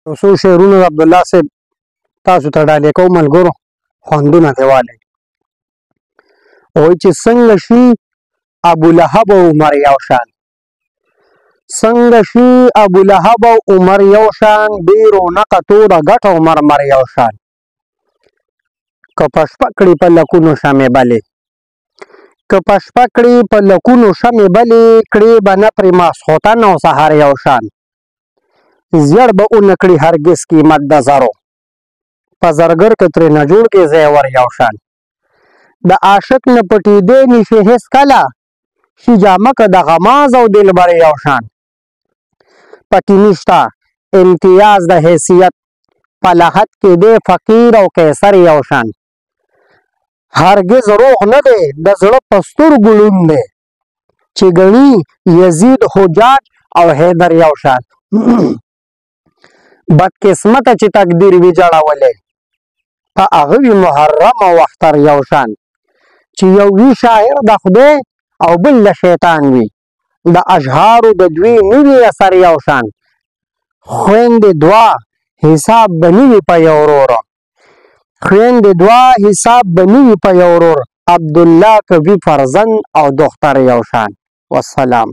څو شعرونه د عبدالله صاحب تاسو ته ډالۍ کوم ملګرو، خوندونه ترې والئ. وایي چې څنګه شي ابولهب او عمر یو شان، څنګه شي ابولهب او عمر یو شان، بې رونقه توره ګټه او مرمر یو شان. که په شپه کړي په لکونو شمې بلې، که په شپه کړي په لکونو شمې بلې، کړي به نه پرې ماسخوتن او سهار یو شان. زیړ به ونه کړي هرګز قیمت د زرو، په زرګر که ترې نه جوړ کړي زیور یو شان. د عاشق نه پټېدی نشي هېڅ کله، شي جامه که د غماز او دلبر یو شان. پکې نشته امتیاز د حیثیت، په لحد کې دی فقیر او قیصر یو شان. هرګز روغ نه دی د زړه په سترګو ړوند دی، چې ګڼي یزید حجاج او حیدر یو شان. بدقسمته چې تقدیر وي جړولی، په هغه وي محرم او اختر یو شان. چې یو وي شاعر د خدای او بل د شیطان وي، د اشعارو د دوی نه وي اثر یو شان. خویندې دوه حساب به نه وي په یو ورور، خویندې دوه حساب به نه وي په یو ورور. عبدالله که وي فرزند او دختر یو شان. والسلام.